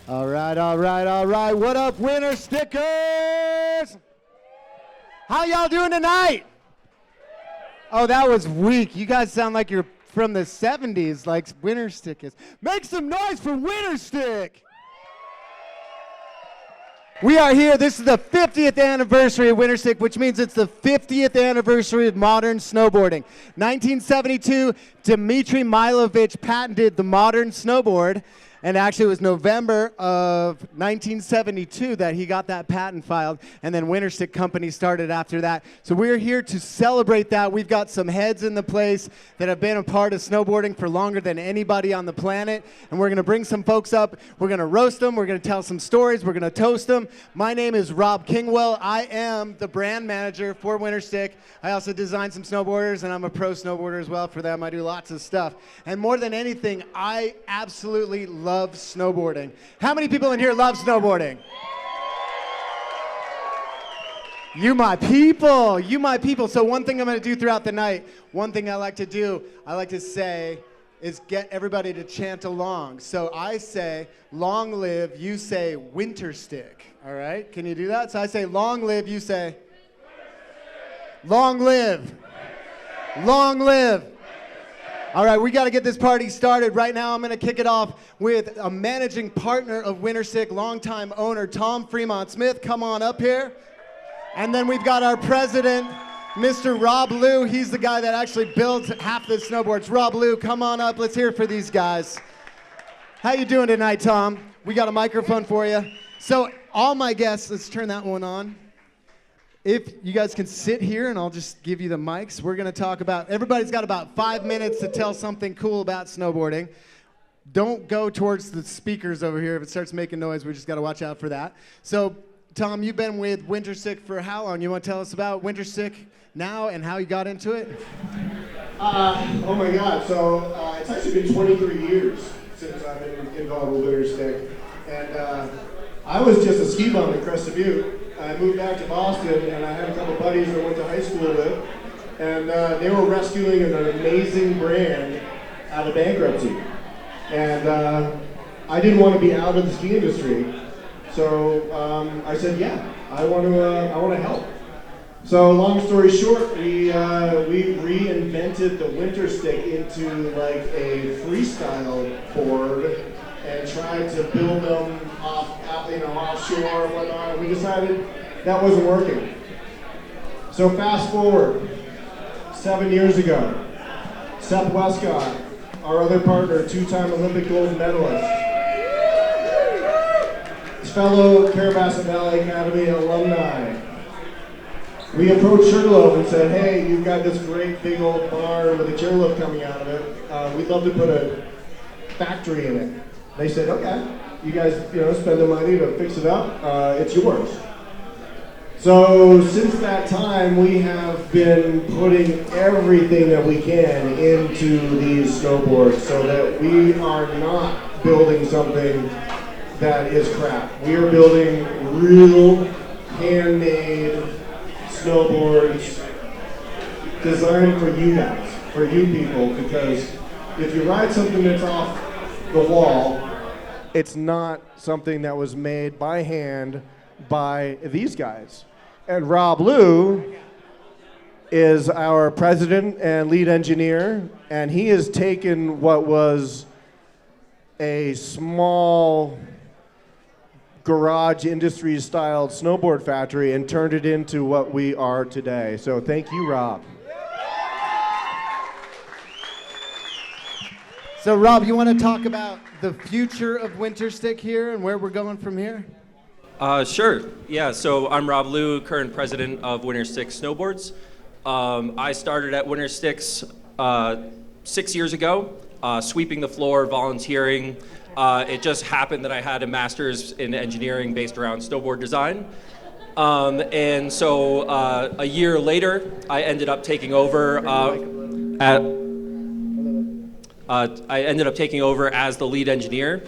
All right, all right, all right. What up, Winter Stickers? How y'all doing tonight? Oh, that was weak. You guys sound like you're from the 70s, like Winterstick is. Make some noise for Winterstick. We are here. This is the 50th anniversary of Winterstick, which means it's the 50th anniversary of modern snowboarding. 1972, Dmitry Milovich patented the modern snowboard. And actually, it was November of 1972 that he got that patent filed, and then Winterstick Company started after that. So we're here to celebrate that. We've got some heads in the place that have been a part of snowboarding for longer than anybody on the planet, and we're going to bring some folks up. We're going to roast them. We're going to tell some stories. We're going to toast them. My name is Rob Kingwell. I am the brand manager for Winterstick. I also design some snowboarders, and I'm a pro snowboarder as well for them. I do lots of stuff. And more than anything, I absolutely love snowboarding. How many people in here love snowboarding? You my people, you my people. So one thing I'm going to do throughout the night, one thing I like to do, I like to say, is get everybody to chant along. So I say, long live, you say, Winterstick. All right? Can you do that? So I say, long live, you say, long live. Long live. All right, we got to get this party started. Right now, I'm going to kick it off with a managing partner of Winterstick, longtime owner Tom Fremont Smith. Come on up here. And then we've got our president, Mr. Rob Liu. He's the guy that actually builds half the snowboards. Rob Liu, come on up. Let's hear it for these guys. How you doing tonight, Tom? We got a microphone for you. So all my guests, let's turn that one on. If you guys can sit here and I'll just give you the mics, we're going to talk about, everybody's got about 5 minutes to tell something cool about snowboarding. Don't go towards the speakers over here. If it starts making noise, we just got to watch out for that. So, Tom, you've been with Winterstick for how long? You want to tell us about Winterstick now and how you got into it? Oh my God, so it's actually been 23 years since I've been involved with Winterstick. And I was just a ski bum in Crested Butte. I moved back to Boston, and I had a couple buddies I went to high school with, and they were rescuing an amazing brand out of bankruptcy. And I didn't want to be out of the ski industry, so I said, yeah, I want to help. So long story short, we reinvented the Winterstick into like a freestyle board and tried to build them offshore and whatnot. We decided that wasn't working. So fast forward, 7 years ago, Seth Westcott, our other partner, two-time Olympic gold medalist, fellow Carabasset Valley Academy alumni. We approached Sugarloaf and said, hey, you've got this great big old barn with a chairlift coming out of it. We'd love to put a factory in it. They said, okay, you guys spend the money to fix it up, it's yours. So since that time, we have been putting everything that we can into these snowboards so that we are not building something that is crap. We are building real handmade snowboards designed for you guys, for you people, because if you ride something that's off the wall, it's not something that was made by hand by these guys. And Rob Liu is our president and lead engineer, and he has taken what was a small garage industry styled snowboard factory and turned it into what we are today. So thank you, Rob. So, Rob, you want to talk about the future of Winterstick here and where we're going from here? Sure. Yeah, so I'm Rob Liu, current president of Winterstick Snowboards. I started at Wintersticks 6 years ago, sweeping the floor, volunteering. It just happened that I had a master's in engineering based around snowboard design. And so a year later, I ended up taking over as the lead engineer.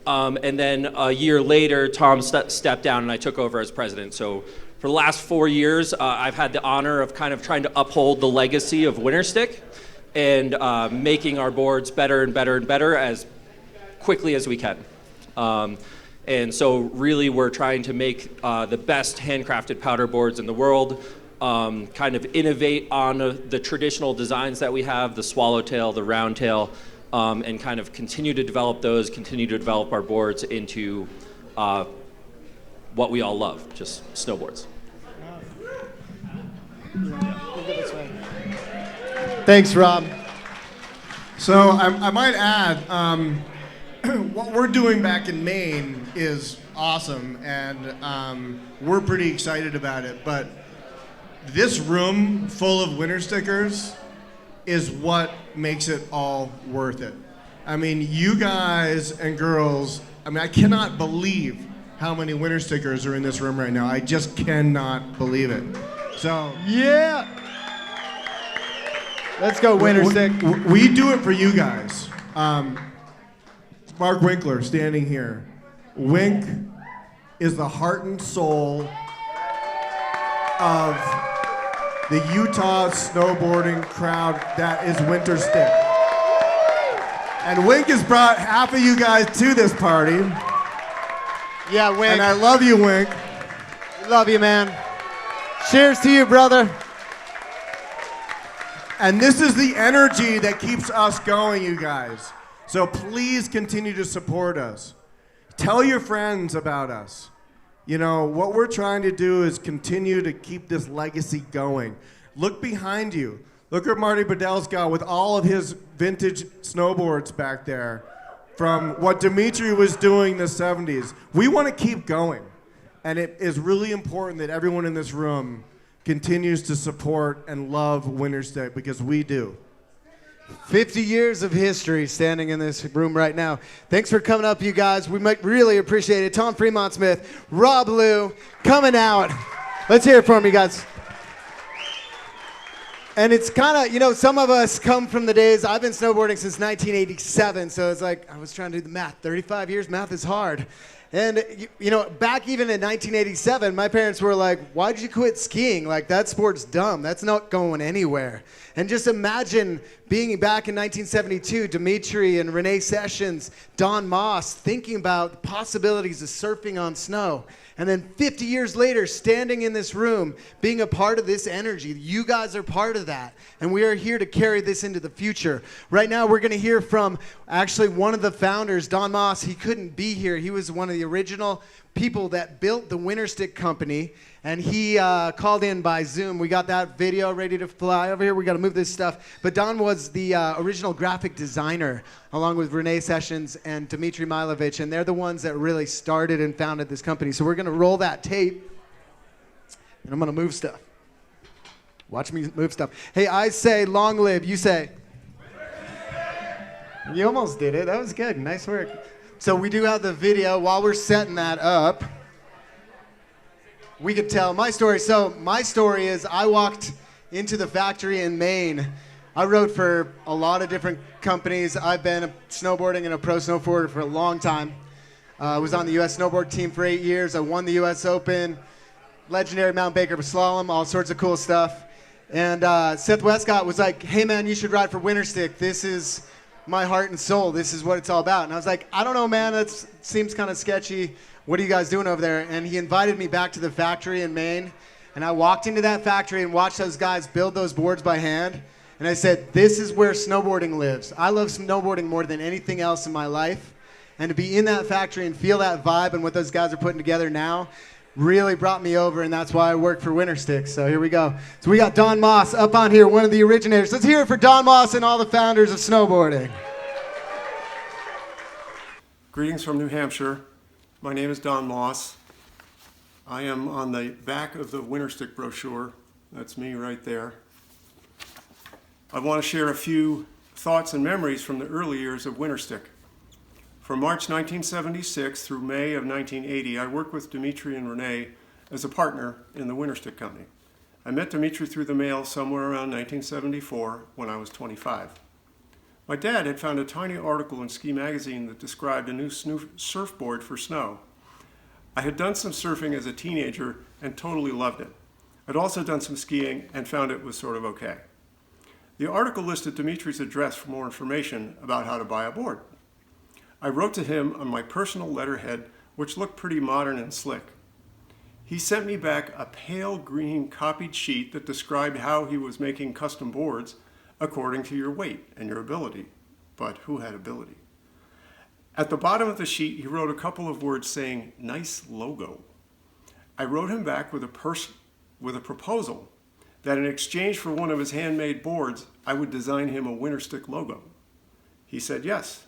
And then a year later, Tom stepped down and I took over as president. So for the last 4 years, I've had the honor of kind of trying to uphold the legacy of Winterstick and making our boards better and better and better as quickly as we can. And so really we're trying to make the best handcrafted powder boards in the world, kind of innovate on the traditional designs that we have, the swallowtail, the round tail, and kind of continue to develop those, continue to develop our boards into what we all love, just snowboards. Thanks, Rob. So I might add, what we're doing back in Maine is awesome, and we're pretty excited about it. But this room full of winter stickers is what makes it all worth it. I mean, you guys and girls, I mean, I cannot believe how many winter stickers are in this room right now. I just cannot believe it. So Yeah. Let's go, Winterstick. we do it for you guys. Mark Winkler standing here. Wink is the heart and soul of the Utah snowboarding crowd that is Winterstick. And Wink has brought half of you guys to this party. Yeah, Wink. And I love you, Wink. Love you, man. Cheers to you, brother. And this is the energy that keeps us going, you guys. So please continue to support us. Tell your friends about us. You know, what we're trying to do is continue to keep this legacy going. Look behind you. Look at Marty Bedellska with all of his vintage snowboards back there from what Dimitri was doing in the 70s. We want to keep going. And it is really important that everyone in this room continues to support and love Winterstick, because we do. 50 years of history standing in this room right now. Thanks for coming up, you guys. We might really appreciate it. Tom Fremont Smith, Rob Liu, coming out. Let's hear it for me, guys. And it's kind of, you know, some of us come from the days, I've been snowboarding since 1987, so it's like, I was trying to do the math. 35 years, math is hard. And, you know, back even in 1987, my parents were like, why'd you quit skiing? Like, that sport's dumb. That's not going anywhere. And just imagine being back in 1972, Dimitri and Renee Sessions, Don Moss, thinking about the possibilities of surfing on snow. And then 50 years later, standing in this room, being a part of this energy. You guys are part of that. And we are here to carry this into the future. Right now, we're going to hear from actually one of the founders, Don Moss. He couldn't be here. He was one of the original people that built the Winterstick company. And he called in by Zoom. We got that video ready to fly over here. We got to move this stuff. But Don was the original graphic designer, along with Renee Sessions and Dmitry Milovich. And they're the ones that really started and founded this company. So we're going to roll that tape. And I'm going to move stuff. Watch me move stuff. Hey, I say long live. You say. You almost did it. That was good. Nice work. So we do have the video. While we're setting that up, we could tell my story. So my story is I walked into the factory in Maine. I rode for a lot of different companies. I've been snowboarding and a pro snowboarder for a long time. I was on the U.S. snowboard team for 8 years. I won the U.S. Open, legendary Mount Baker slalom, all sorts of cool stuff. And Seth Westcott was like, hey man, you should ride for Winterstick. This is my heart and soul. This is what it's all about. And I was like, I don't know, man. That seems kind of sketchy. What are you guys doing over there? And he invited me back to the factory in Maine. And I walked into that factory and watched those guys build those boards by hand. And I said, this is where snowboarding lives. I love snowboarding more than anything else in my life. And to be in that factory and feel that vibe and what those guys are putting together now really brought me over. And that's why I work for Winterstick. So here we go. So we got Don Moss up on here, one of the originators. Let's hear it for Don Moss and all the founders of snowboarding. Greetings from New Hampshire. My name is Don Moss. I am on the back of the Winterstick brochure. That's me right there. I want to share a few thoughts and memories from the early years of Winterstick. From March 1976 through May of 1980, I worked with Dimitri and Renee as a partner in the Winterstick company. I met Dimitri through the mail somewhere around 1974 when I was 25. My dad had found a tiny article in Ski Magazine that described a new surfboard for snow. I had done some surfing as a teenager and totally loved it. I'd also done some skiing and found it was sort of okay. The article listed Dimitri's address for more information about how to buy a board. I wrote to him on my personal letterhead which looked pretty modern and slick. He sent me back a pale green copied sheet that described how he was making custom boards according to your weight and your ability. But who had ability? At the bottom of the sheet, he wrote a couple of words saying, "Nice logo." I wrote him back with a proposal that in exchange for one of his handmade boards, I would design him a Winterstick logo. He said yes.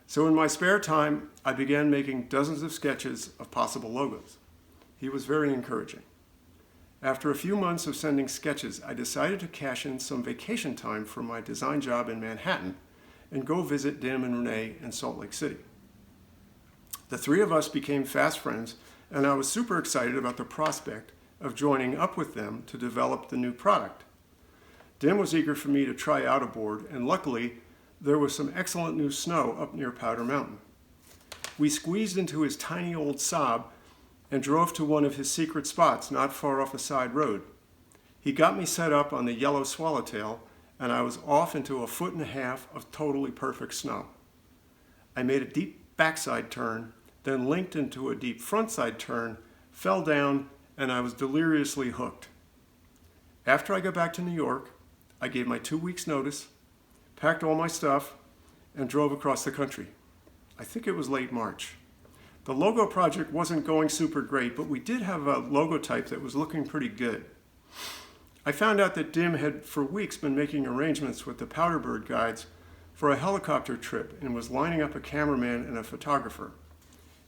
So in my spare time, I began making dozens of sketches of possible logos. He was very encouraging. After a few months of sending sketches, I decided to cash in some vacation time from my design job in Manhattan and go visit Dim and Renee in Salt Lake City. The three of us became fast friends, and I was super excited about the prospect of joining up with them to develop the new product. Dim was eager for me to try out a board, and luckily, there was some excellent new snow up near Powder Mountain. We squeezed into his tiny old Saab and drove to one of his secret spots not far off a side road. He got me set up on the yellow swallowtail, and I was off into 1.5 feet of totally perfect snow. I made a deep backside turn, then linked into a deep frontside turn, fell down, and I was deliriously hooked. After I got back to New York, I gave my 2 weeks' notice, packed all my stuff, and drove across the country. I think it was late March. The logo project wasn't going super great, but we did have a logo type that was looking pretty good. I found out that Dim had for weeks been making arrangements with the Powderbird guides for a helicopter trip and was lining up a cameraman and a photographer.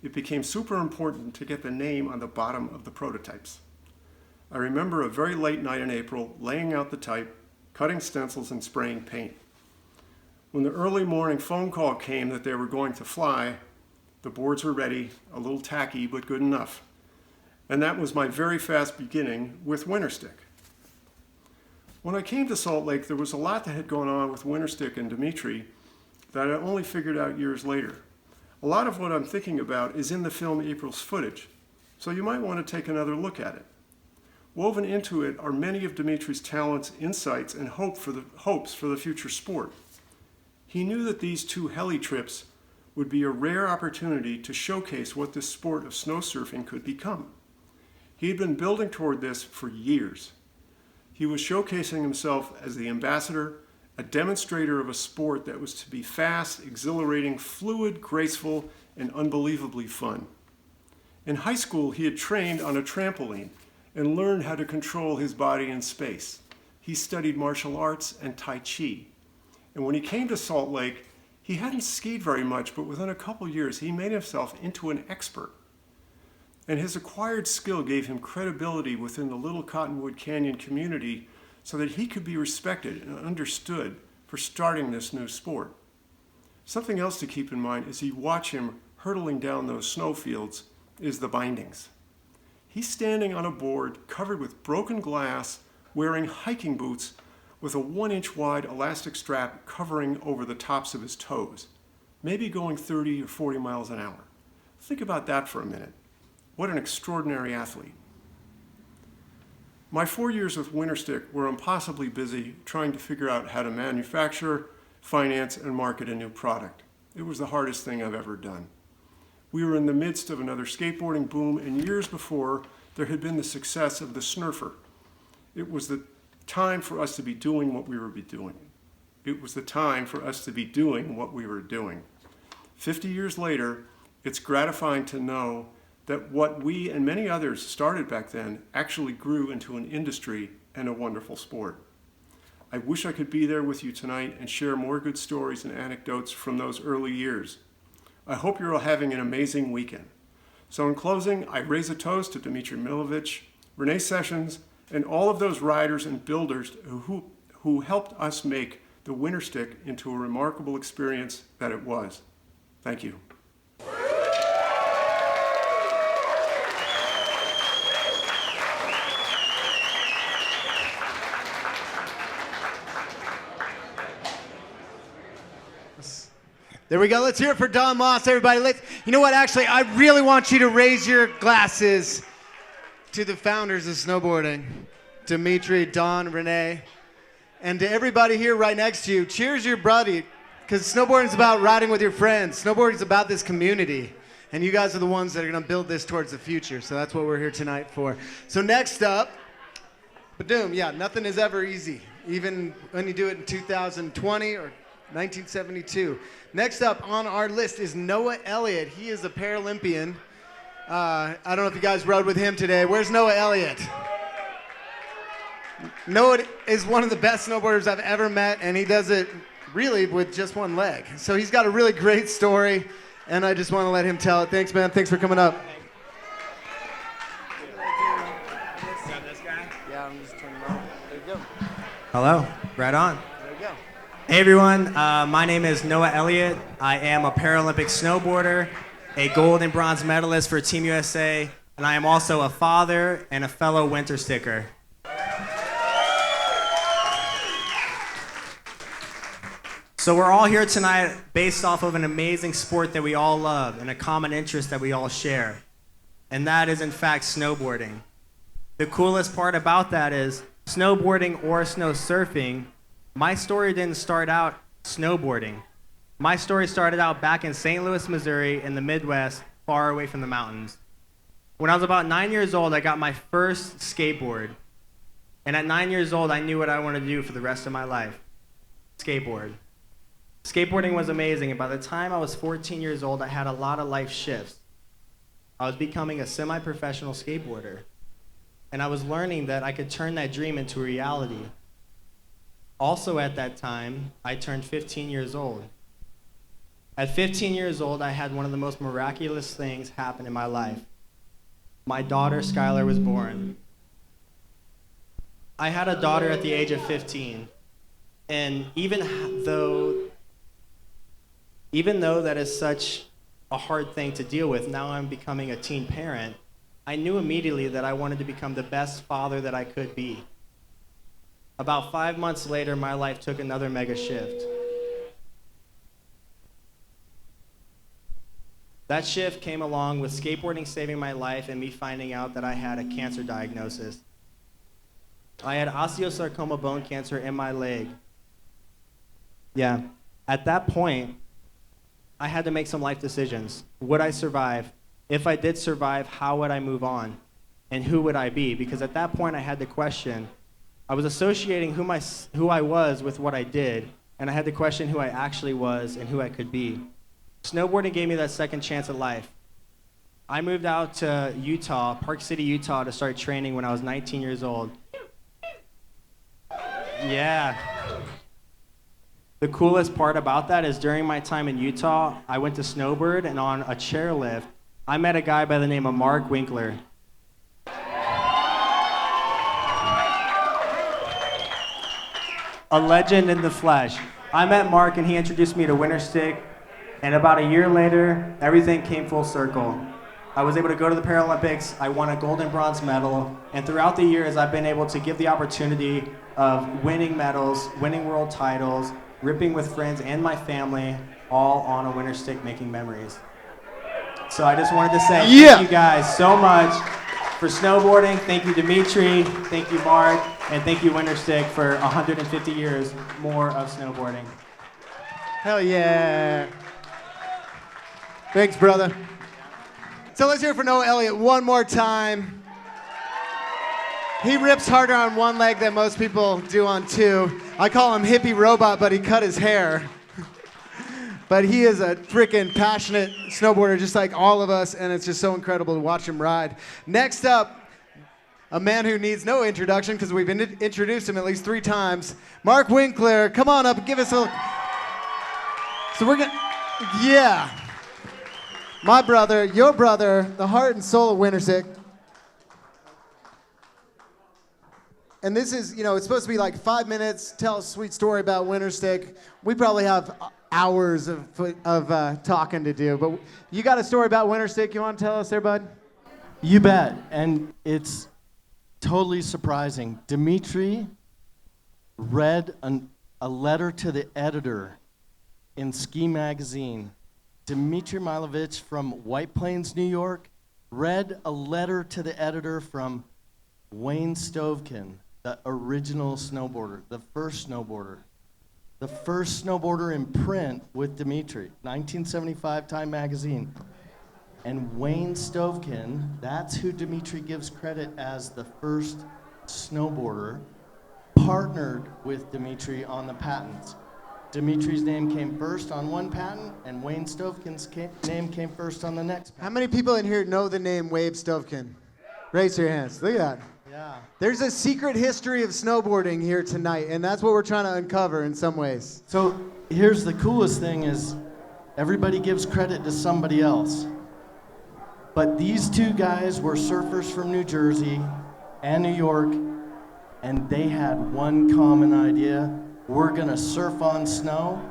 It became super important to get the name on the bottom of the prototypes. I remember a very late night in April, laying out the type, cutting stencils, and spraying paint. When the early morning phone call came that they were going to fly, the boards were ready, a little tacky, but good enough. And that was my very fast beginning with Winterstick. When I came to Salt Lake, there was a lot that had gone on with Winterstick and Dimitri that I only figured out years later. A lot of what I'm thinking about is in the film April's footage, so you might want to take another look at it. Woven into it are many of Dimitri's talents, insights, and hopes for the future sport. He knew that these two heli trips would be a rare opportunity to showcase what this sport of snow surfing could become. He had been building toward this for years. He was showcasing himself as the ambassador, a demonstrator of a sport that was to be fast, exhilarating, fluid, graceful, and unbelievably fun. In high school, he had trained on a trampoline and learned how to control his body in space. He studied martial arts and Tai Chi. And when he came to Salt Lake, he hadn't skied very much, but within a couple years, he made himself into an expert. And his acquired skill gave him credibility within the Little Cottonwood Canyon community so that he could be respected and understood for starting this new sport. Something else to keep in mind as you watch him hurtling down those snowfields is the bindings. He's standing on a board covered with broken glass, wearing hiking boots with a 1-inch wide elastic strap covering over the tops of his toes, maybe going 30 or 40 miles an hour. Think about that for a minute. What an extraordinary athlete. My 4 years with Winterstick were impossibly busy trying to figure out how to manufacture, finance, and market a new product. It was the hardest thing I've ever done. We were in the midst of another skateboarding boom, and years before, there had been the success of the Snurfer. It was the time for us to be doing what we were doing. It was the time for us to be doing what we were doing. 50 years later, it's gratifying to know that what we and many others started back then actually grew into an industry and a wonderful sport. I wish I could be there with you tonight and share more good stories and anecdotes from those early years. I hope you're all having an amazing weekend. So in closing, I raise a toast to Dmitry Milovich, Renee Sessions, and all of those riders and builders who helped us make the Winterstick into a remarkable experience that it was. Thank you. There we go. Let's hear it for Don Moss, everybody. You know what? Actually, I really want you to raise your glasses to the founders of snowboarding, Dimitri, Don, Renee, and to everybody here right next to you. Cheers your buddy, because snowboarding is about riding with your friends. Snowboarding is about this community. And you guys are the ones that are going to build this towards the future. So that's what we're here tonight for. So next up, Badoom, yeah, nothing is ever easy, even when you do it in 2020 or 1972. Next up on our list is Noah Elliott. He is a Paralympian. I don't know if you guys rode with him today. Where's Noah Elliott? Noah is one of the best snowboarders I've ever met, and he does it really with just one leg. So he's got a really great story, and I just want to let him tell it. Thanks, man. Thanks for coming up. Hello, right on. There you go. Hey everyone, my name is Noah Elliott. I am a Paralympic snowboarder, a gold and bronze medalist for Team USA, and I am also a father and a fellow Wintersticker. So we're all here tonight based off of an amazing sport that we all love and a common interest that we all share, and that is in fact snowboarding. The coolest part about that is snowboarding or snow surfing, my story didn't start out snowboarding. My story started out back in St. Louis, Missouri in the Midwest, far away from the mountains. When I was about 9 years old, I got my first skateboard. And at 9 years old, I knew what I wanted to do for the rest of my life. Skateboard. Skateboarding was amazing, and by the time I was 14 years old, I had a lot of life shifts. I was becoming a semi-professional skateboarder. And I was learning that I could turn that dream into a reality. Also at that time, I turned 15 years old. At 15 years old, I had one of the most miraculous things happen in my life. My daughter, Skylar, was born. I had a daughter at the age of 15. And even though that is such a hard thing to deal with, now I'm becoming a teen parent, I knew immediately that I wanted to become the best father that I could be. About 5 months later, my life took another mega shift. That shift came along with skateboarding saving my life and me finding out that I had a cancer diagnosis. I had osteosarcoma bone cancer in my leg. Yeah, at that point, I had to make some life decisions. Would I survive? If I did survive, how would I move on? And who would I be? Because at that point, I had to question. I was associating who I was with what I did, and I had to question who I actually was and who I could be. Snowboarding gave me that second chance at life. I moved out to Utah, Park City, Utah, to start training when I was 19 years old. Yeah. The coolest part about that is during my time in Utah, I went to snowboard, and on a chairlift, I met a guy by the name of Mark Winkler. A legend in the flesh. I met Mark and he introduced me to Winterstick, and about a year later, everything came full circle. I was able to go to the Paralympics, I won a gold and bronze medal, and throughout the years I've been able to give the opportunity of winning medals, winning world titles, ripping with friends and my family, all on a Winterstick making memories. So I just wanted to say thank you guys so much for snowboarding. Thank you, Dimitri. Thank you, Mark. And thank you, Winterstick, for 150 years more of snowboarding. Hell yeah. Thanks, brother. So let's hear it for Noah Elliott one more time. He rips harder on one leg than most people do on two. I call him hippie robot, but he cut his hair. But he is a freaking passionate snowboarder, just like all of us, and it's just so incredible to watch him ride. Next up, a man who needs no introduction because we've introduced him at least 3 times. Mark Winkler, come on up and give us a... So we're gonna... Yeah. My brother, your brother, the heart and soul of Winterstick. And this is, you know, it's supposed to be like 5 minutes, tell a sweet story about Winterstick. We probably have hours of talking to do, but you got a story about Winterstick you want to tell us there, bud? You bet, and it's totally surprising. Dimitri read a letter to the editor in Ski Magazine. Dimitri Milovich from White Plains, New York, read a letter to the editor from Wayne Stovekin, the original snowboarder, the first snowboarder in print with Dimitri, 1975 Time Magazine. And Wayne Stovekin, that's who Dimitri gives credit as the first snowboarder, partnered with Dimitri on the patents. Dimitri's name came first on one patent, and Wayne Stovekin's name came first on the next patent. How many people in here know the name Wave Stovekin? Raise your hands. Look at that. Yeah. There's a secret history of snowboarding here tonight, and that's what we're trying to uncover in some ways. So here's the coolest thing is everybody gives credit to somebody else. But these two guys were surfers from New Jersey and New York, and they had one common idea. We're gonna surf on snow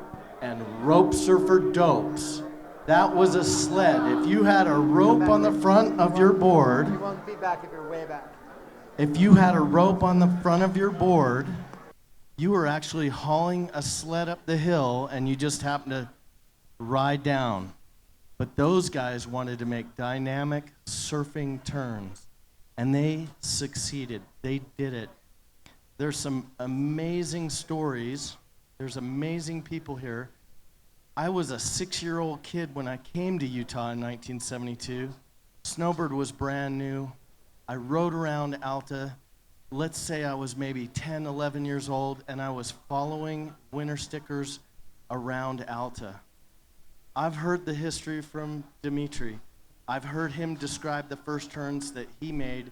and rope surfer dopes. That was a sled. If you had a rope on the front of your board, You want feedback if you're way back. if you had a rope on the front of your board, you were actually hauling a sled up the hill and you just happened to ride down. But those guys wanted to make dynamic surfing turns, and they succeeded. They did it. There's some amazing stories. There's amazing people here. I was a 6-year-old kid when I came to Utah in 1972. Snowboard was brand new. I rode around Alta. Let's say I was maybe 10, 11 years old, and I was following Winterstickers around Alta. I've heard the history from Dimitri. I've heard him describe the first turns that he made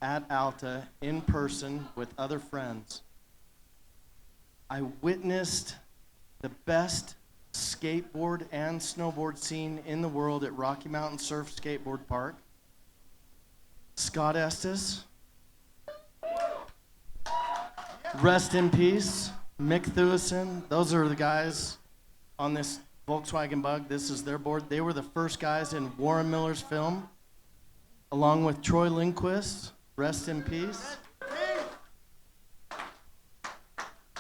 at Alta in person with other friends. I witnessed the best skateboard and snowboard scene in the world at Rocky Mountain Surf Skateboard Park. Scott Estes, rest in peace. Mick Thewison, those are the guys on this Volkswagen Bug. This is their board. They were the first guys in Warren Miller's film, along with Troy Lindquist, rest in peace.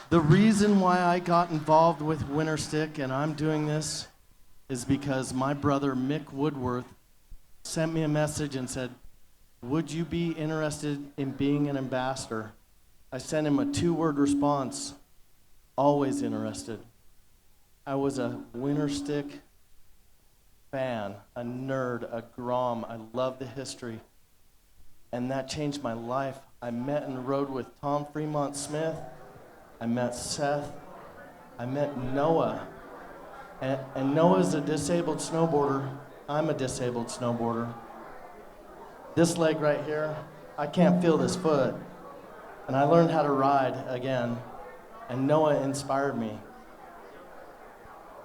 The reason why I got involved with Winterstick and I'm doing this is because my brother Mick Woodworth sent me a message and said, would you be interested in being an ambassador? I sent him a 2-word response, always interested. I was a Winterstick fan, a nerd, a grom. I love the history. And that changed my life. I met and rode with Tom Fremont Smith. I met Seth. I met Noah. And Noah's a disabled snowboarder. I'm a disabled snowboarder. This leg right here, I can't feel this foot. And I learned how to ride again. And Noah inspired me.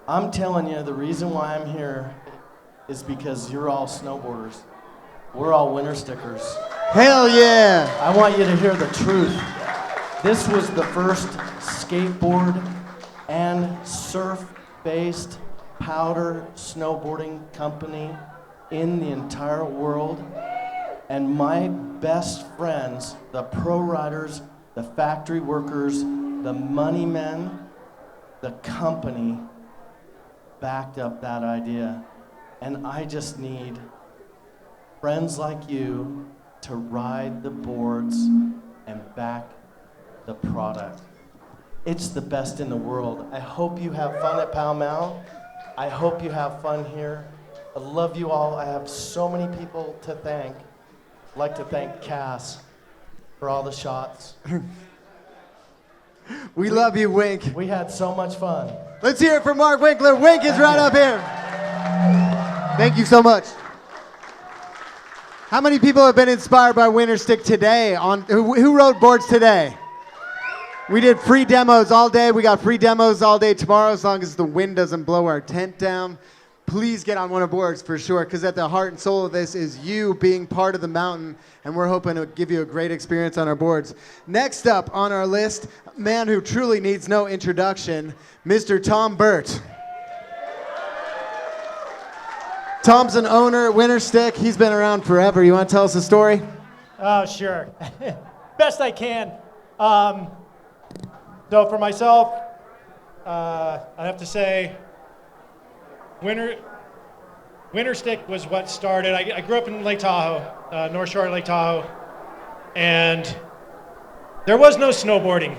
I'm telling you, the reason why I'm here is because you're all snowboarders. We're all Winterstickers. Hell yeah! I want you to hear the truth. This was the first skateboard and surf-based powder snowboarding company in the entire world. And my best friends, the pro riders, the factory workers, the money men, the company backed up that idea. And I just need friends like you to ride the boards and back the product. It's the best in the world. I hope you have fun at Pall Mall. I hope you have fun here. I love you all. I have so many people to thank. I'd like to thank Cass for all the shots. We love you, Wink. We had so much fun. Let's hear it for Mark Winkler. Wink is right up here. Thank you so much. How many people have been inspired by Winterstick today? Who rode boards today? We did free demos all day. We got free demos all day tomorrow as long as the wind doesn't blow our tent down. Please get on one of boards for sure, because at the heart and soul of this is you being part of the mountain, and we're hoping to give you a great experience on our boards. Next up on our list, a man who truly needs no introduction, Mr. Tom Burt. Tom's an owner at Winterstick. He's been around forever. You want to tell us a story? Oh, sure. Best I can. So for myself, I have to say, Winterstick was what started. I grew up in Lake Tahoe, North Shore of Lake Tahoe, and there was no snowboarding.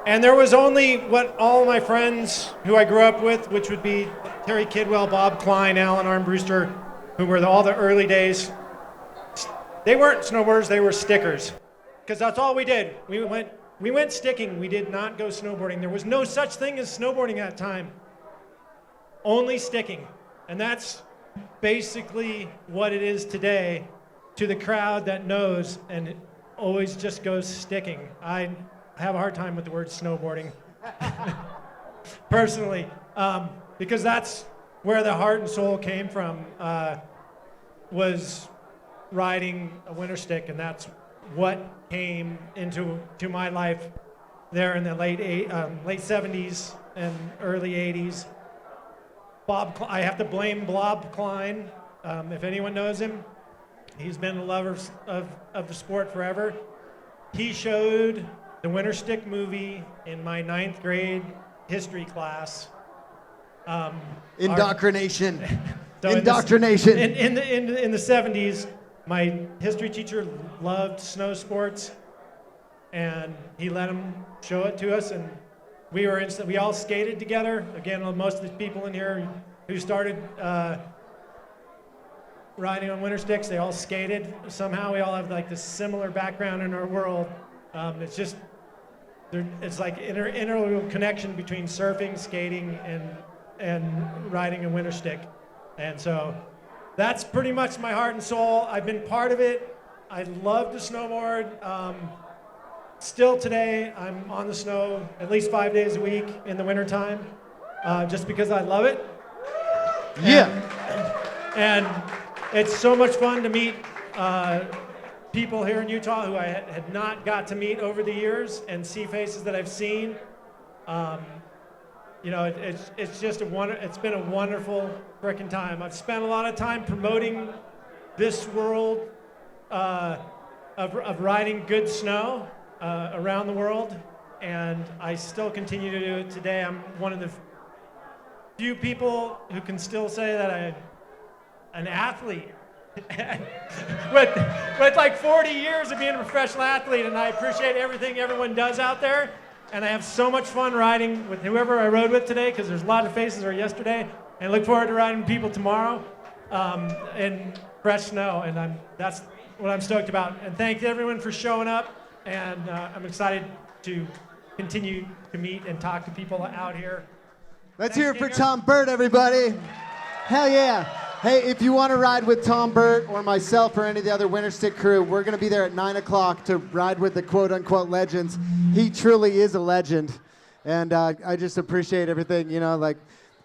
And there was only what all my friends who I grew up with, which would be Terry Kidwell, Bob Klein, Alan Armbruster, who were all the early days. They weren't snowboarders, they were stickers. Because that's all we did. We went sticking, we did not go snowboarding. There was no such thing as snowboarding at that time. Only sticking. And that's basically what it is today to the crowd that knows and always just goes sticking. I have a hard time with the word snowboarding, personally, because that's where the heart and soul came from, was riding a winter stick, and that's what came into my life there in the late 70s and early 80s. I have to blame Bob Klein, if anyone knows him. He's been a lover of the sport forever. He showed the Winterstick movie in my 9th grade history class. Indoctrination. So Indoctrination. In the 70s, my history teacher loved snow sports, and he let him show it to us, and we all skated together. Again, most of the people in here who started riding on winter sticks, they all skated. Somehow we all have like this similar background in our world. It's like inter connection between surfing, skating, and riding a winter stick. And so that's pretty much my heart and soul. I've been part of it. I love to snowboard. Still today, I'm on the snow at least 5 days a week in the wintertime, just because I love it. Yeah. And it's so much fun to meet people here in Utah who I had not got to meet over the years, and see faces that I've seen. It's just it's been a wonderful frickin' time. I've spent a lot of time promoting this world of riding good snow around the world, and I still continue to do it today. I'm one of the few people who can still say that I'm an athlete with like 40 years of being a professional athlete, and I appreciate everything everyone does out there. And I have so much fun riding with whoever I rode with today, because there's a lot of faces there yesterday, and I look forward to riding with people tomorrow in fresh snow, and that's what I'm stoked about. And thank everyone for showing up, and I'm excited to continue to meet and talk to people out here. Let's hear it for Tom Burt, everybody. Hell yeah. Hey, if you want to ride with Tom Burt or myself or any of the other Winterstick crew, we're going to be there at 9 o'clock to ride with the quote-unquote legends. He truly is a legend, and I just appreciate everything.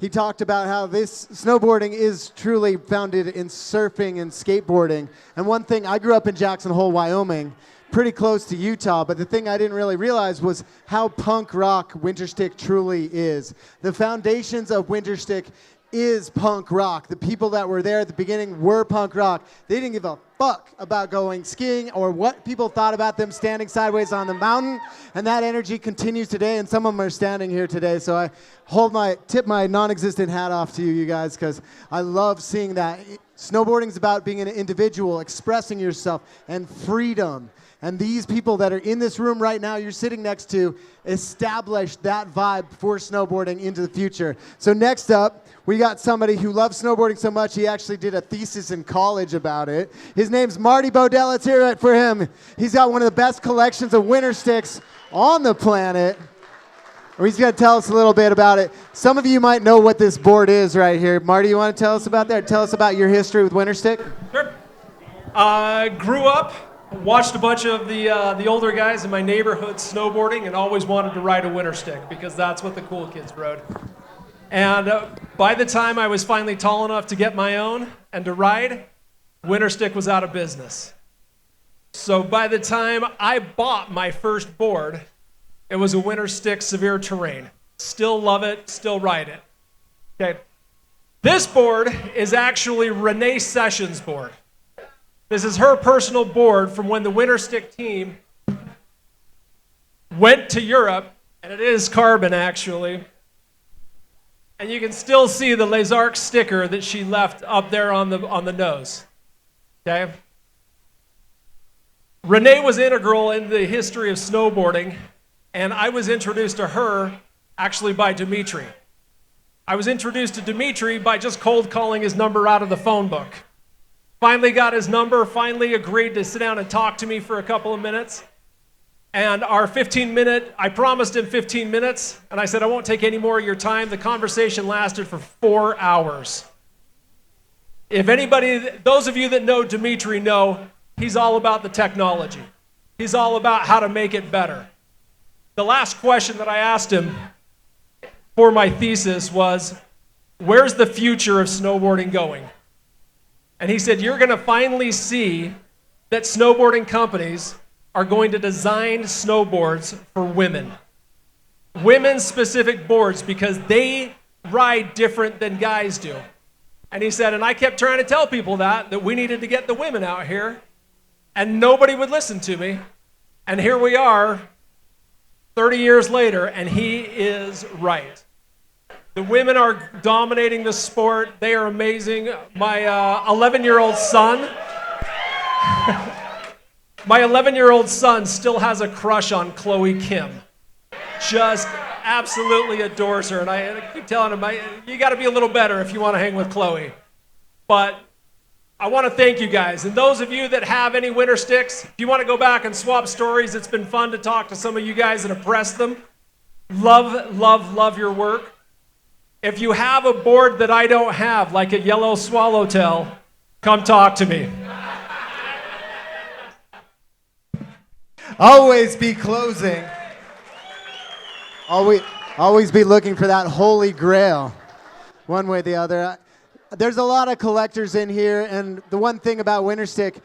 He talked about how this snowboarding is truly founded in surfing and skateboarding. And one thing, I grew up in Jackson Hole, Wyoming, pretty close to Utah, but the thing I didn't really realize was how punk rock Winterstick truly is. The foundations of Winterstick is punk rock. The people that were there at the beginning were punk rock. They didn't give a fuck about going skiing or what people thought about them standing sideways on the mountain, and that energy continues today, and some of them are standing here today. So I tip my non-existent hat off to you guys, because I love seeing that. Snowboarding's about being an individual, expressing yourself, and freedom. And these people that are in this room right now, you're sitting next to, establish that vibe for snowboarding into the future. So next up, we got somebody who loves snowboarding so much he actually did a thesis in college about it. His name's Marty Bodell. Let's hear it for him. He's got one of the best collections of winter sticks on the planet. He's going to tell us a little bit about it. Some of you might know what this board is right here. Marty, you want to tell us about that? Tell us about your history with Winterstick. Sure. I grew up, watched a bunch of the older guys in my neighborhood snowboarding, and always wanted to ride a winter stick because that's what the cool kids rode. And by the time I was finally tall enough to get my own and to ride, Winterstick was out of business. So by the time I bought my first board, it was a Winterstick Severe Terrain. Still love it, still ride it. Okay. This board is actually Renee Sessions' board. This is her personal board from when the Winterstick team went to Europe, and it is carbon actually. And you can still see the Les Arcs sticker that she left up there on the nose. Okay? Renee was integral in the history of snowboarding, And I was introduced to her actually by Dimitri. I was introduced to Dimitri by just cold calling his number out of the phone book. Finally got his number, finally agreed to sit down and talk to me for a couple of minutes. And our 15-minute, I promised him 15 minutes, and I said, I won't take any more of your time. The conversation lasted for 4 hours. If anybody, those of you that know Dimitri know, he's all about the technology. He's all about how to make it better. The last question that I asked him for my thesis was, where's the future of snowboarding going? And he said, you're gonna finally see that snowboarding companies are going to design snowboards for women. Women-specific boards, because they ride different than guys do. And he said, and I kept trying to tell people that we needed to get the women out here, and nobody would listen to me. And here we are, 30 years later, and he is right. The women are dominating the sport. They are amazing. My 11-year-old son, my 11-year-old son still has a crush on Chloe Kim. Just absolutely adores her. And I keep telling him, you got to be a little better if you want to hang with Chloe. But I want to thank you guys. And those of you that have any winter sticks, if you want to go back and swap stories, it's been fun to talk to some of you guys that have pressed them. Love, love, love your work. If you have a board that I don't have, like a yellow swallowtail, come talk to me. Always be closing. Always be looking for that holy grail, one way or the other. There's a lot of collectors in here, and the one thing about Winterstick,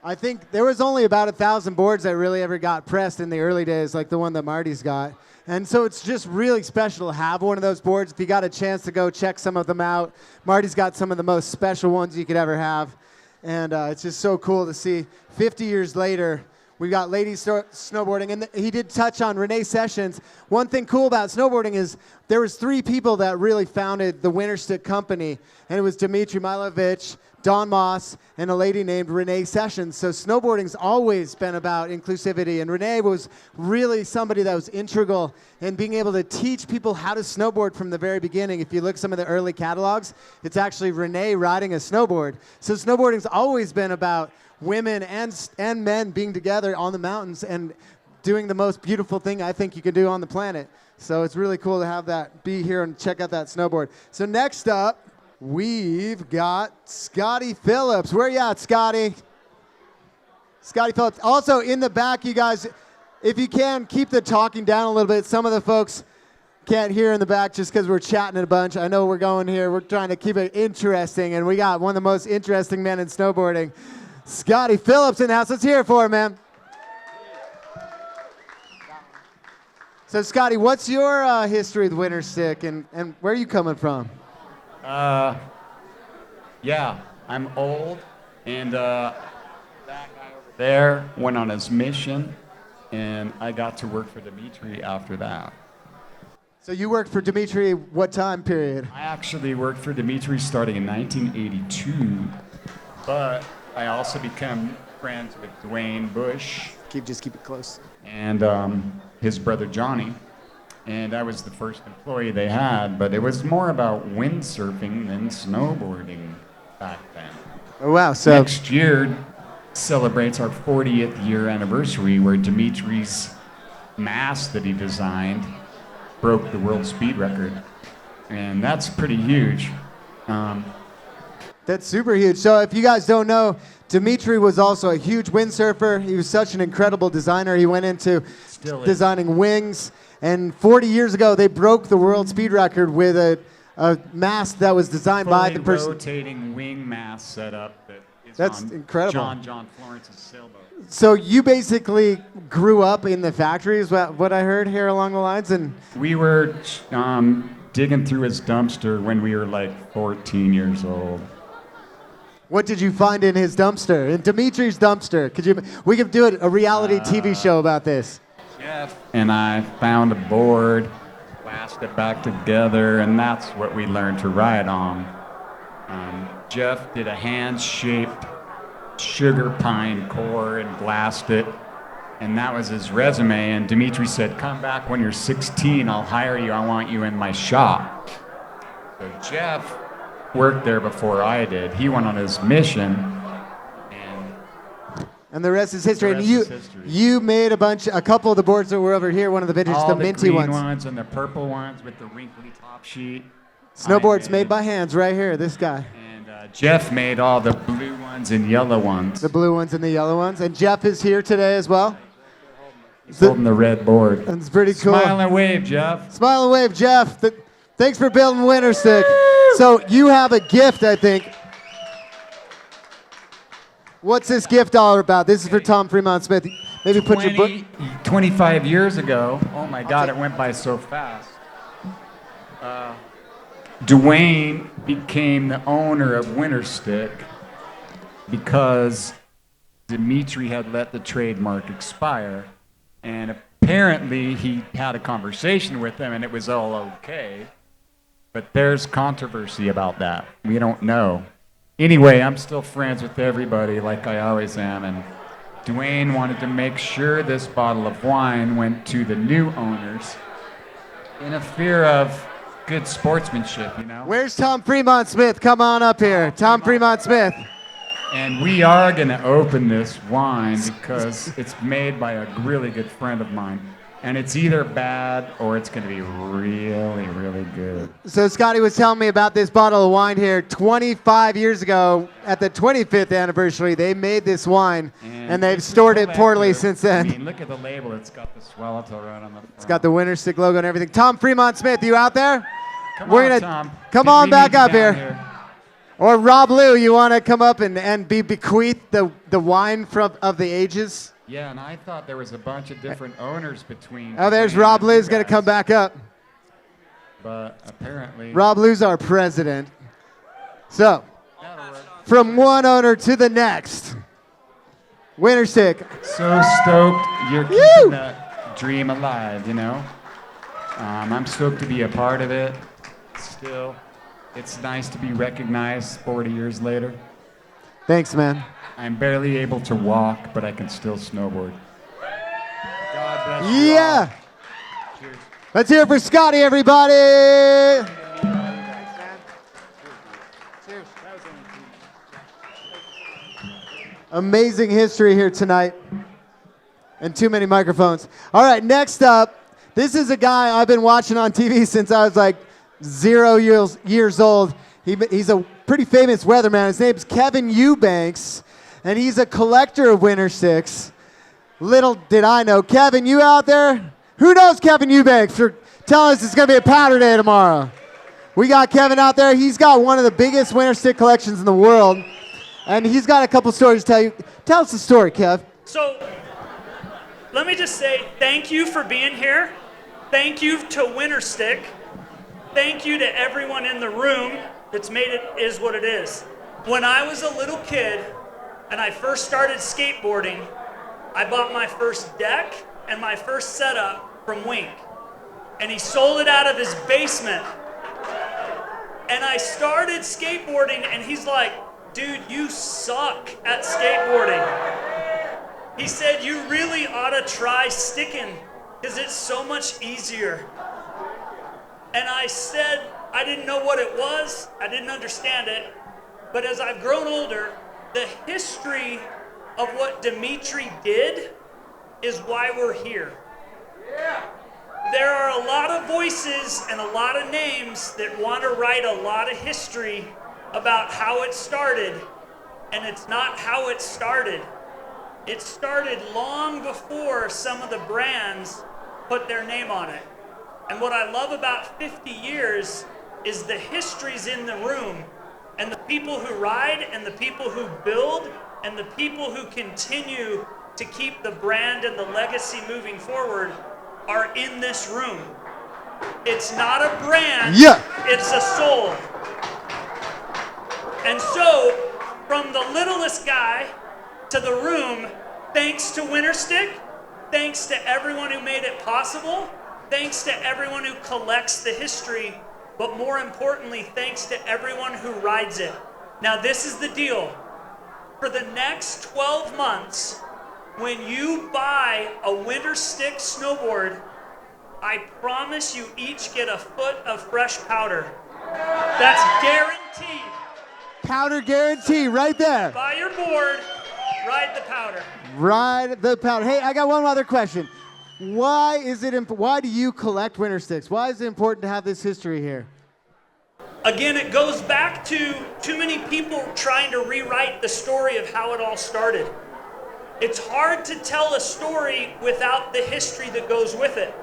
I think there was only about 1,000 boards that really ever got pressed in the early days, like the one that Marty's got. And so it's just really special to have one of those boards. If you got a chance to go check some of them out, Marty's got some of the most special ones you could ever have. And it's just so cool to see 50 years later, we got ladies snowboarding, and he did touch on Renee Sessions. One thing cool about snowboarding is there was 3 people that really founded the Winterstick company, and it was Dmitry Milovich, Don Moss, and a lady named Renee Sessions. So snowboarding's always been about inclusivity, and Renee was really somebody that was integral in being able to teach people how to snowboard from the very beginning. If you look at some of the early catalogs, it's actually Renee riding a snowboard. So snowboarding's always been about women and men being together on the mountains and doing the most beautiful thing I think you can do on the planet. So it's really cool to have that, be here and check out that snowboard. So next up, we've got Scotty Phillips. Where you at, Scotty? Scotty Phillips. Also in the back, you guys, if you can, keep the talking down a little bit. Some of the folks can't hear in the back just because we're chatting a bunch. I know we're going here. We're trying to keep it interesting, and we got one of the most interesting men in snowboarding, Scotty Phillips in the house. Let's hear it for him, man. So, Scotty, what's your history with Winterstick, and where are you coming from? Yeah, I'm old, and that guy over there went on his mission, and I got to work for Dimitri after that. So you worked for Dimitri what time period? I actually worked for Dimitri starting in 1982, but I also became friends with Dwayne Bush. Just keep it close. And his brother Johnny. And I was the first employee they had, but it was more about windsurfing than snowboarding back then. Oh, wow. So next year celebrates our 40th year anniversary, where Dimitri's mast that he designed broke the world speed record. And that's pretty huge. That's super huge. So if you guys don't know, Dimitri was also a huge windsurfer. He was such an incredible designer. He went into designing wings. And 40 years ago, they broke the world speed record with a mast that was designed by the person. Rotating wing mast setup that is That's on incredible. John Florence's sailboat. So you basically grew up in the factories, what I heard here along the lines, and We were digging through his dumpster when we were like 14 years old. what did you find in his dumpster? In Dimitri's dumpster? We could do a reality TV show about this. Jeff and I found a board, lasted it back together, and that's what we learned to ride on. Jeff did a hand-shaped sugar pine core and glassed it, And that was his resume. And Dimitri said, come back when you're 16. I'll hire you. I want you in my shop. So Jeff worked there before I did. He went on his mission. And the rest is history. The And rest is history. you made a couple of the boards that were over here. One of the vintage, All the the minty green ones. and the purple ones with the wrinkly top sheet. Snowboards I made by hands right here, this guy. And Jeff made all the blue ones and yellow ones. The blue ones and the yellow ones. And Jeff is here today as well. He's holding the red board. That's pretty cool. Smile and wave, Jeff. Smile and wave, Jeff. Thanks for building Winterstick. So you have a gift, I think. What's this gift all about? This is for Tom Fremont Smith. Maybe put your book. 25 years ago, oh my God, it went by so fast. Dwayne became the owner of Winterstick because Dimitri had let the trademark expire. And apparently he had a conversation with them and it was all okay. But there's controversy about that. We don't know. Anyway, I'm still friends with everybody like I always am. And Dwayne wanted to make sure this bottle of wine went to the new owners in a fear of good sportsmanship, you know? Where's Tom Fremont Smith? Come on up here. Tom Fremont Smith. And we are going to open this wine because it's made by a really good friend of mine. And it's either bad or it's going to be really, really good. So Scotty was telling me about this bottle of wine here. 25 years ago, at the 25th anniversary, they made this wine, and they've it's a stored it poorly collector. since then. I mean, look at the label. It's got the swallowtail right on the front. It's got the Winterstick logo and everything. Tom Fremont Smith, you out there? Come We're on, gonna Tom. come We on need back you up down here. Or Rob Lou, you want to come up and be bequeathed the wine of the ages? Yeah, and I thought there was a bunch of different owners between. Oh, there's Dwayne Rob and Lou's you going to come guys. back up. But apparently. Rob Lou's our president. So, That'll work. from one owner to the next. Winterstick. So stoked you're Woo! keeping the dream alive, you know? I'm stoked to be a part of it. Still, it's nice to be recognized 40 years later. Thanks, man. I'm barely able to walk, but I can still snowboard. God bless you Yeah. all. Cheers. Let's hear it for Scotty, everybody. Amazing history here tonight. And too many microphones. All right, next up, this is a guy I've been watching on TV since I was like 0 years old. He's a pretty famous weatherman. His name's Kevin Eubanks, and he's a collector of Wintersticks. Little did I know. Kevin, you out there? Who knows Kevin Eubanks for telling us it's going to be a powder day tomorrow? We got Kevin out there. He's got one of the biggest Winterstick collections in the world, and he's got a couple stories to tell you. Tell us the story, Kev. So, let me just say thank you for being here. Thank you to Winterstick. Thank you to everyone in the room that's made it is what it is. When I was a little kid and I first started skateboarding, I bought my first deck and my first setup from Wink. And he sold it out of his basement. And I started skateboarding and he's like, dude, you suck at skateboarding. He said, you really ought to try sticking because it's so much easier. And I said, I didn't know what it was. I didn't understand it. But as I've grown older, the history of what Dimitri did is why we're here. There are a lot of voices and a lot of names that want to write a lot of history about how it started. And it's not how it started. It started long before some of the brands put their name on it. And what I love about 50 years is the history's in the room, and the people who ride and the people who build and the people who continue to keep the brand and the legacy moving forward are in this room. It's not a brand, it's a soul. And so, from the littlest guy to the room, thanks to Winterstick, thanks to everyone who made it possible, thanks to everyone who collects the history, but more importantly, thanks to everyone who rides it. Now, this is the deal. For the next 12 months, when you buy a Winterstick snowboard, I promise you each get a foot of fresh powder. That's guaranteed. Powder guarantee right there. Buy your board, ride the powder. Ride the powder. Hey, I got one other question. Why do you collect winter sticks? Why is it important to have this history here? Again, it goes back to too many people trying to rewrite the story of how it all started. It's hard to tell a story without the history that goes with it.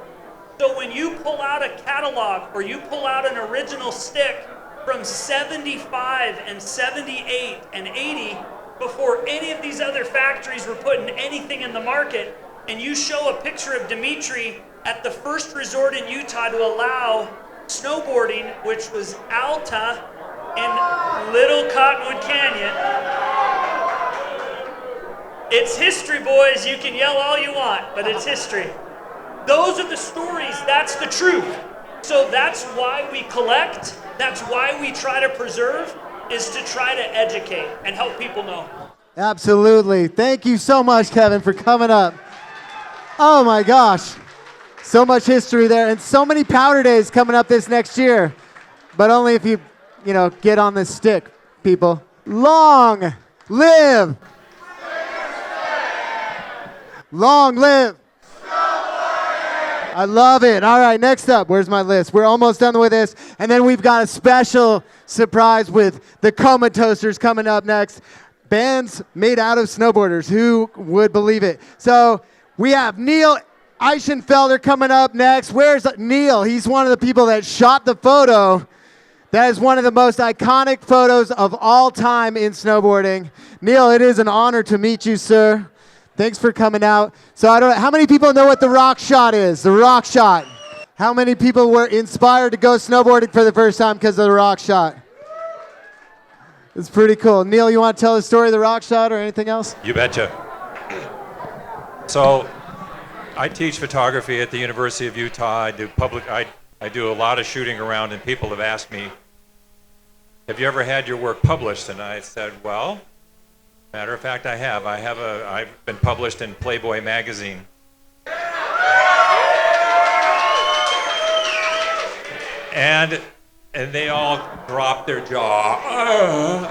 So when you pull out a catalog or you pull out an original stick from 75 and 78 and 80, before any of these other factories were putting anything in the market, and you show a picture of Dimitri at the first resort in Utah to allow snowboarding, which was Alta in Little Cottonwood Canyon. It's history, boys. You can yell all you want, but it's history. Those are the stories. That's the truth. So that's why we collect. That's why we try to preserve, is to try to educate and help people know. Absolutely. Thank you so much, Kevin, for coming up. Oh my gosh. So much history there, and so many powder days coming up this next year. But only if you get on this stick, people. Long live! Long live! I love it. All right, next up, where's my list? We're almost done with this, and then we've got a special surprise with the Coma Toasters coming up next. Bands made out of snowboarders. Who would believe it? So we have Neil Eichenfelder coming up next. Where's Neil? He's one of the people that shot the photo. That is one of the most iconic photos of all time in snowboarding. Neil, it is an honor to meet you, sir. Thanks for coming out. So I don't know, how many people know what the rock shot is? The rock shot. How many people were inspired to go snowboarding for the first time because of the rock shot? It's pretty cool. Neil, you want to tell the story of the rock shot or anything else? You betcha. So I teach photography at the University of Utah. I do a lot of shooting around, and people have asked me, have you ever had your work published? And I said, well, matter of fact, I have. I've been published in Playboy magazine. And they all dropped their jaw.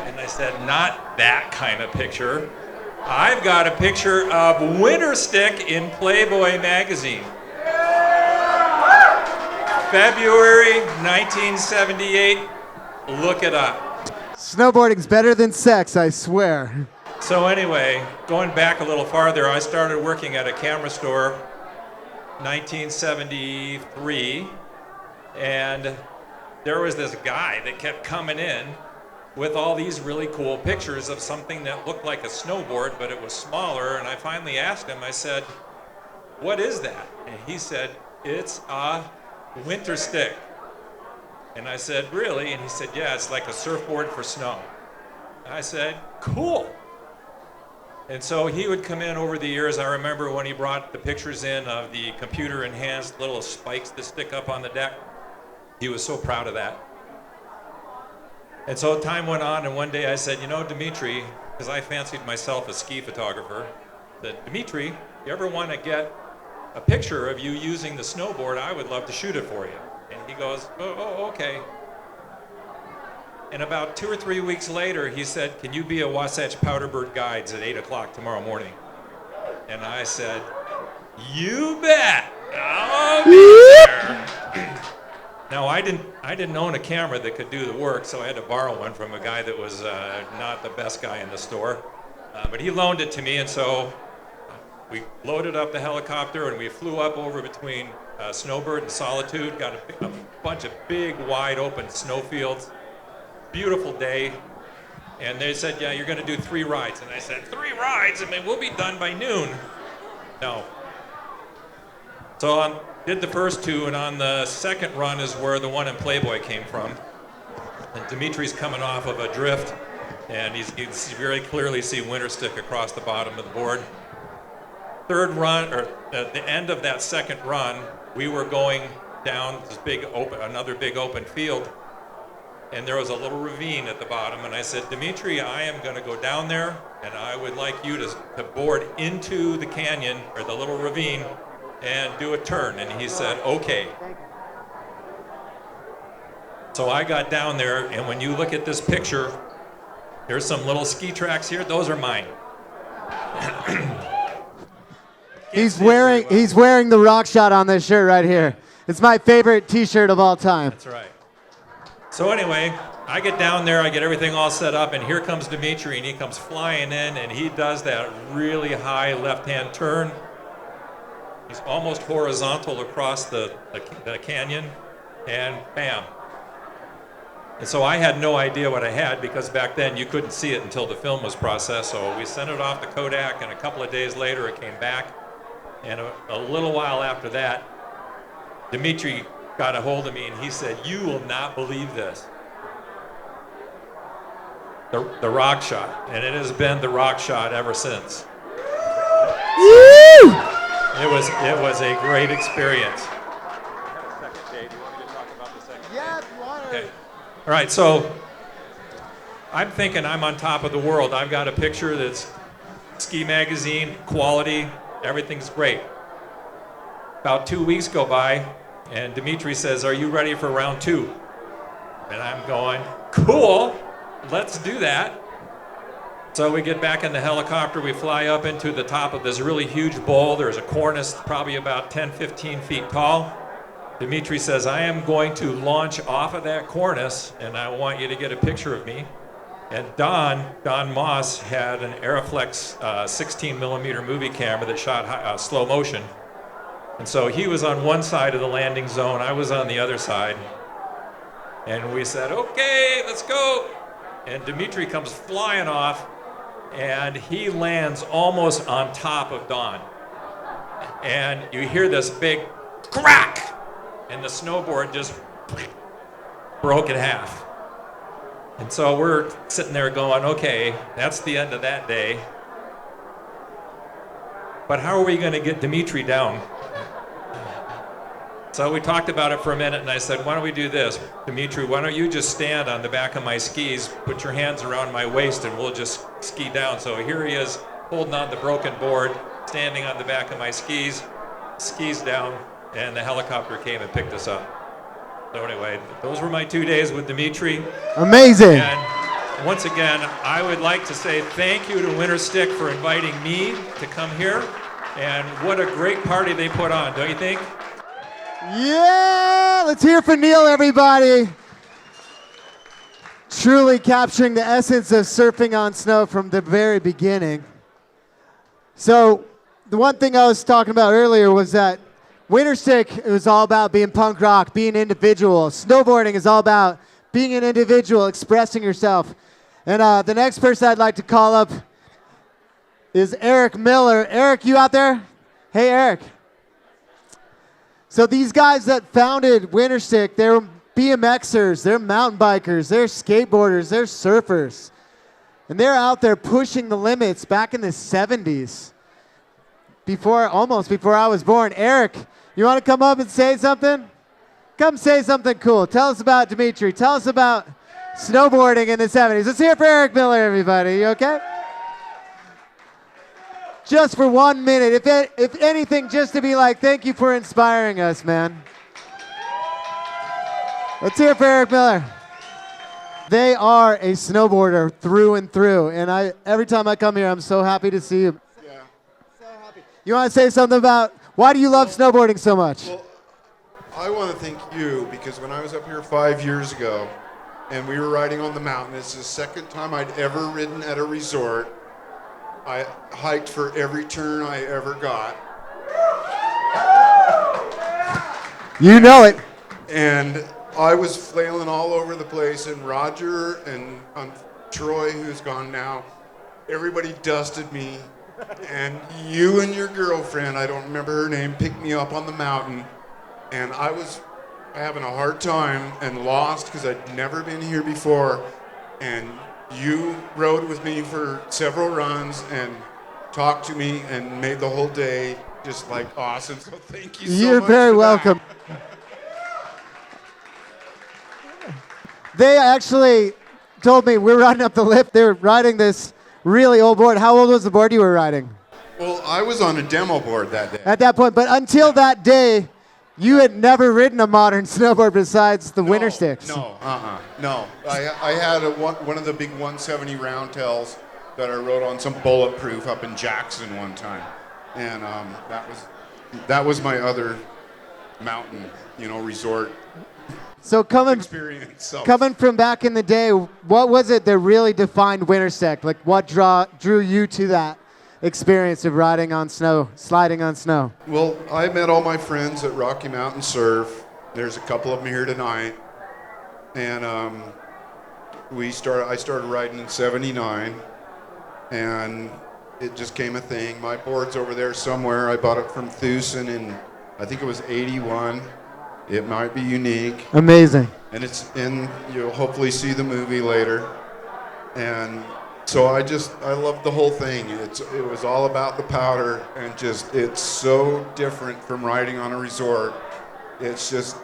And I said, not that kind of picture. I've got a picture of Winterstick in Playboy magazine. February 1978. Look it up. Snowboarding's better than sex, I swear. So anyway, going back a little farther, I started working at a camera store 1973, and there was this guy that kept coming in with all these really cool pictures of something that looked like a snowboard, but it was smaller. And I finally asked him, I said, what is that? And he said, it's a Winterstick. And I said, really? And he said, yeah, it's like a surfboard for snow. And I said, cool. And so he would come in over the years. I remember when he brought the pictures in of the computer-enhanced little spikes that stick up on the deck. He was so proud of that. And so time went on, and one day I said, Dimitri, because I fancied myself a ski photographer, that Dimitri, you ever want to get a picture of you using the snowboard? I would love to shoot it for you. And he goes, oh, okay. And about 2 or 3 weeks later, he said, can you be a Wasatch Powderbird Guides at 8 o'clock tomorrow morning? And I said, you bet, I'll be there. Now, I didn't own a camera that could do the work, so I had to borrow one from a guy that was not the best guy in the store. But he loaned it to me, and so we loaded up the helicopter, and we flew up over between Snowbird and Solitude, got a bunch of big, wide open snowfields. Beautiful day. And they said, yeah, you're going to do 3 rides. And I said, 3 rides? I mean, we'll be done by noon. No. So I did the first 2, and on the second run is where the one in Playboy came from. And Dimitri's coming off of a drift, and you can very clearly see Winterstick across the bottom of the board. Third run, or at the end of that second run, we were going down this another big open field, and there was a little ravine at the bottom, and I said, Dimitri, I am going to go down there, and I would like you to board into the canyon, or the little ravine, and do a turn. And he said, okay. So I got down there, and when you look at this picture, there's some little ski tracks here. Those are mine. He's wearing the rock shot on this shirt right here. It's my favorite T-shirt of all time. That's right. So anyway, I get down there, I get everything all set up, and here comes Dimitri, and he comes flying in, and he does that really high left-hand turn. He's almost horizontal across the canyon, and bam. And so I had no idea what I had, because back then you couldn't see it until the film was processed. So we sent it off to Kodak, and a couple of days later it came back. And a little while after that, Dimitri got a hold of me, and he said, you will not believe this. The rock shot. And it has been the rock shot ever since. Woo! It was a great experience. Yeah, Okay. All right, so I'm thinking I'm on top of the world. I've got a picture that's ski magazine, quality, everything's great. About 2 weeks go by, and Dimitri says, are you ready for round 2? And I'm going, cool, let's do that. So we get back in the helicopter, we fly up into the top of this really huge bowl. There's a cornice probably about 10, 15 feet tall. Dimitri says, I am going to launch off of that cornice, and I want you to get a picture of me. And Don Moss had an Aeroflex 16 millimeter movie camera that shot slow motion. And so he was on one side of the landing zone, I was on the other side. And we said, okay, let's go. And Dimitri comes flying off, and he lands almost on top of Don. And you hear this big crack, and the snowboard just broke in half. And so we're sitting there going, okay, that's the end of that day. But how are we going to get Dimitri down? So we talked about it for a minute, and I said, why don't we do this? Dimitri, why don't you just stand on the back of my skis, put your hands around my waist, and we'll just ski down. So here he is, holding on the broken board, standing on the back of my skis down, and the helicopter came and picked us up. So anyway, those were my 2 days with Dimitri. Amazing. And once again, I would like to say thank you to Winterstick for inviting me to come here. And what a great party they put on, don't you think? Yeah, let's hear for Neil, everybody. Truly capturing the essence of surfing on snow from the very beginning. So the one thing I was talking about earlier was that Winterstick is all about being punk rock, being individual. Snowboarding is all about being an individual, expressing yourself. And the next person I'd like to call up is Eric Miller. Eric, you out there? Hey, Eric. So these guys that founded Winterstick, they're BMXers, they're mountain bikers, they're skateboarders, they're surfers. And they're out there pushing the limits back in the 70s. Almost before I was born. Eric, you want to come up and say something? Come say something cool. Tell us about Dimitri. Tell us about snowboarding in the 70s. Let's hear it for Eric Miller, everybody. You okay? Just for 1 minute. If anything, just to be like, thank you for inspiring us, man. Let's hear it for Eric Miller. They are a snowboarder through and through. And every time I come here, I'm so happy to see you. Yeah. So happy. You want to say something about why do you love snowboarding so much? Well, I want to thank you because when I was up here 5 years ago and we were riding on the mountain, it's the second time I'd ever ridden at a resort. I hiked for every turn I ever got. You know it. And I was flailing all over the place, and Roger and Troy, who's gone now, everybody dusted me. And you and your girlfriend, I don't remember her name, picked me up on the mountain. And I was having a hard time and lost because I'd never been here before. And you rode with me for several runs and talked to me and made the whole day just like awesome. So thank you so much. You're very welcome. They actually told me we're riding up the lift. They were riding this really old board. How old was the board you were riding? Well, I was on a demo board that day. At that point, but until that day, you had never ridden a modern snowboard besides the Wintersticks. No. I had one of the big 170 roundtails that I rode on some bulletproof up in Jackson one time, and that was my other mountain, resort. So experience. So. Coming from back in the day, what was it that really defined Winterstick? Like what drew you to that experience of riding on snow, sliding on snow? Well, I met all my friends at Rocky Mountain Surf. There's a couple of them here tonight, and I started riding in '79, and it just came a thing. My board's over there somewhere. I bought it from Thusen in, I think it was '81. It might be unique. Amazing. And you'll hopefully see the movie later. And so I love the whole thing. It was all about the powder, and it's so different from riding on a resort. It's just.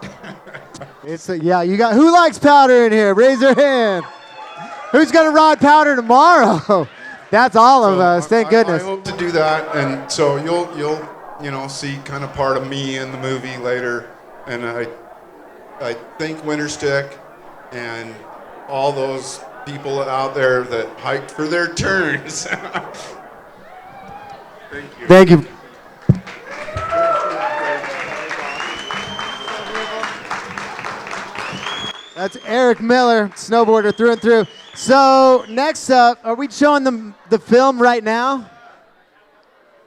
Who likes powder in here? Raise your hand. Who's gonna ride powder tomorrow? That's all of us. Thank goodness. I hope to do that, and so you'll see kind of part of me in the movie later. And I think Winterstick and all those people out there that hiked for their turns. Thank you. Thank you. That's Eric Miller, snowboarder through and through. So next up, are we showing them the film right now?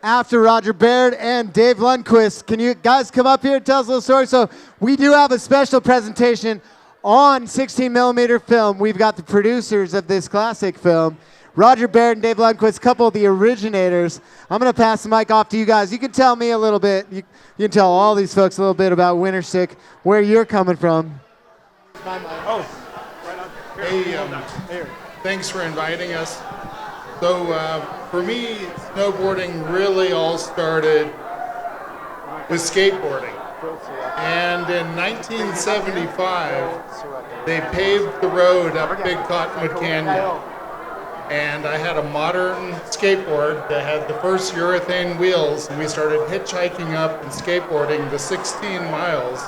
After Roger Baird and Dave Lundquist. Can you guys come up here and tell us a little story? So we do have a special presentation on 16 millimeter film. We've got the producers of this classic film, Roger Baird and Dave Lundquist, a couple of the originators. I'm going to pass the mic off to you guys. You can tell me a little bit. You can tell all these folks a little bit about Winterstick, where you're coming from. Hey, thanks for inviting us. So for me, snowboarding really all started with skateboarding. And in 1975, they paved the road up Big Cottonwood Canyon. And I had a modern skateboard that had the first urethane wheels, and we started hitchhiking up and skateboarding the 16 miles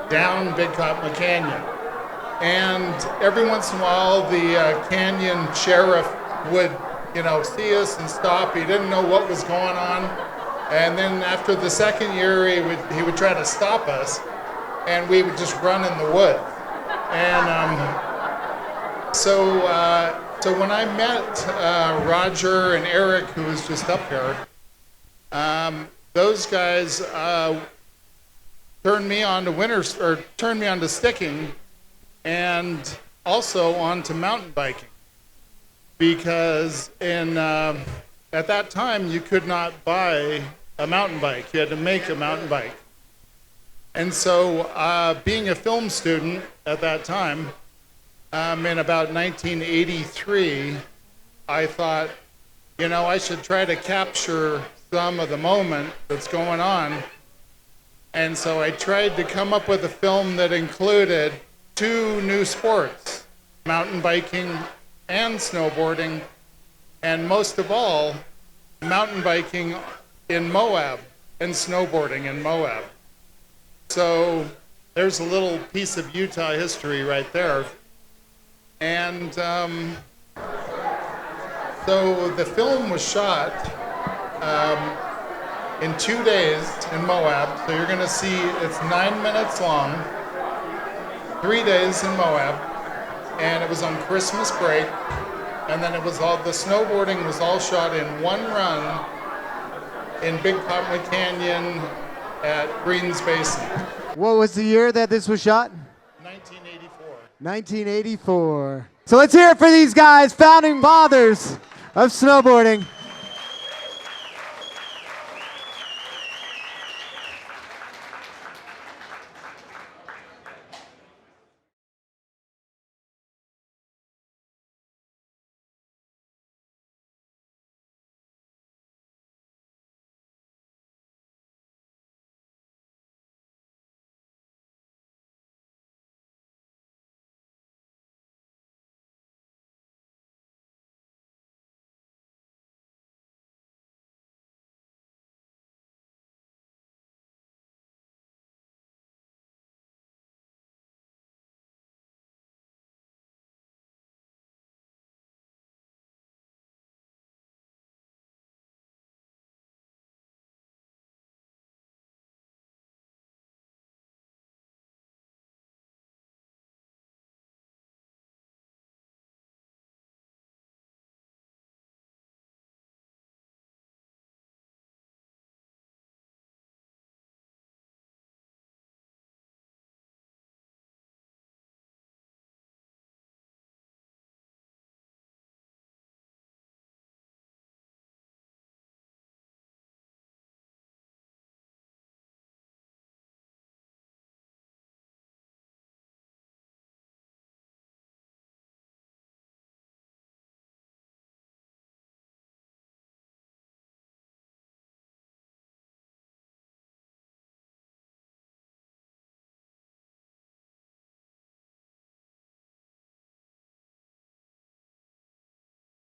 down Big Cottonwood Canyon. And every once in a while, the canyon sheriff would, see us and stop. He didn't know what was going on. And then after the second year, he would try to stop us, and we would just run in the woods. And so when I met Roger and Eric, who was just up here, those guys turned me on to sticking, and also on to mountain biking. Because at that time, you could not buy a mountain bike. You had to make a mountain bike. And so being a film student at that time, in about 1983, I thought, I should try to capture some of the moment that's going on. And so I tried to come up with a film that included two new sports, mountain biking and snowboarding, and most of all, mountain biking in Moab and snowboarding in Moab. So there's a little piece of Utah history right there. And so the film was shot in 2 days in Moab. So you're gonna see it's 9 minutes long, 3 days in Moab. And it was on Christmas break, and then the snowboarding was all shot in one run in Big Cottonwood Canyon at Green's Basin. What was the year that this was shot? 1984. 1984. So let's hear it for these guys, founding fathers of snowboarding.